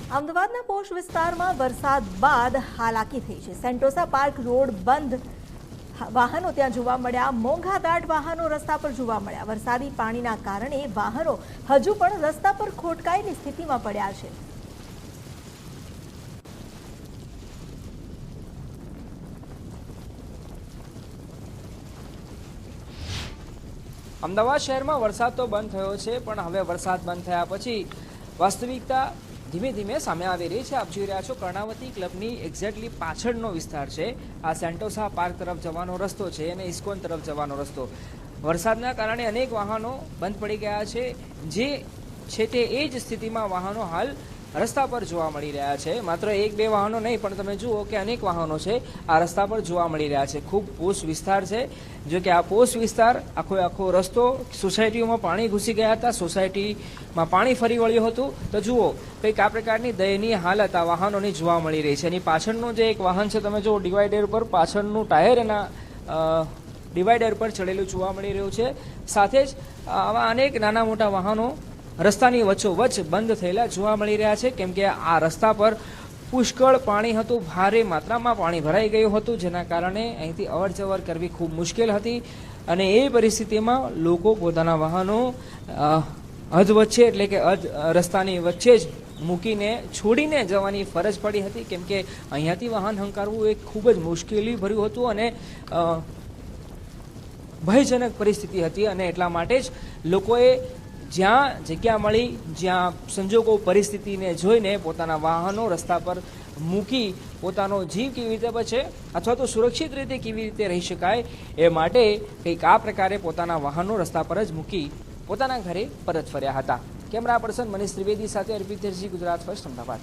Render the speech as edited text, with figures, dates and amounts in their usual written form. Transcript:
અમદાવાદના પોશ વિસ્તારમાં વરસાદ બાદ હાલાકી થઈ છે। સેન્ટોસા પાર્ક રોડ બંધ, વાહનો ત્યાં જોવા મળ્યા। મોંઘાદાટ વાહનો રસ્તા પર જોવા મળ્યા। વરસાદી પાણીના કારણે વાહનો હજુ પણ રસ્તા પર ખોટકાયેલી સ્થિતિમાં પડ્યા છે। અમદાવાદ શહેરમાં વરસાદ તો બંધ થયો છે, પણ હવે વરસાદ બંધ થયા પછી વાસ્તવિકતા ધીમે ધીમે સામે આવી રહી છે। આપ જોઈ રહ્યા છો કર્ણાવતી ક્લબની એક્ઝેક્ટલી પાછળનો વિસ્તાર છે। આ સેન્ટોસા પાર્ક તરફ જવાનો રસ્તો છે અને ઇસ્કોન તરફ જવાનો રસ્તો। વરસાદના કારણે અનેક વાહનો બંધ પડી ગયા છે। જે છે તે એ જ સ્થિતિમાં વાહનો હાલ રસ્તા પર જોવા મળી રહ્યા છે। માત્ર એક બે વાહનો નહીં, પણ તમે જુઓ કે અનેક વાહનો છે આ રસ્તા પર જોવા મળી રહ્યા છે। ખૂબ પોશ વિસ્તાર છે। જો કે આ પોશ વિસ્તાર આખો રસ્તો સોસાયટીઓમાં પાણી ઘૂસી ગયા હતા, સોસાયટીમાં પાણી ફરી વળ્યું હતું। તો જુઓ કંઈક આ પ્રકારની દયનીય હાલત આ વાહનોની જોવા મળી રહી છે। એની પાછળનું જે એક વાહન છે, તમે જુઓ ડિવાઈડર પર પાછળનું ટાયર એના ડિવાઈડર પર ચડેલું જોવા મળી રહ્યું છે। સાથે જ આવા અનેક નાના મોટા વાહનો રસ્તાની વચ્ચોવચ્ચ બંધ થયેલા જોવા મળી રહ્યા છે, કેમ કે આ રસ્તા પર પુષ્કળ પાણી હતું, ભારે માત્રામાં પાણી ભરાઈ ગયું હતું, જેના કારણે અહીંથી અવર જવર કરવી ખૂબ મુશ્કેલ હતી। અને એ પરિસ્થિતિમાં લોકો પોતાના વાહનો હદ વચ્ચે એટલે કે રસ્તાની વચ્ચે જ મૂકીને છોડીને જવાની ફરજ પડી હતી, કેમ કે અહીંયાથી વાહન હંકારવું એ ખૂબ જ મુશ્કેલી ભર્યું હતું અને ભયજનક પરિસ્થિતિ હતી। અને એટલા માટે જ લોકોએ જ્યાં જગ્યા મળી, જ્યાં સંજોગો પરિસ્થિતિને જોઈને પોતાના વાહનો રસ્તા પર મૂકી પોતાનો જીવ કેવી રીતે બચે અથવા તો સુરક્ષિત રીતે કેવી રીતે રહી શકાય એ માટે કંઈક આ પ્રકારે પોતાના વાહનો રસ્તા પર જ મૂકી પોતાના ઘરે પરત ફર્યા હતા। કેમેરા પર્સન મનીષ ત્રિવેદી સાથે અર્પિત દરજી, ગુજરાત ફર્સ્ટ, અમદાવાદ।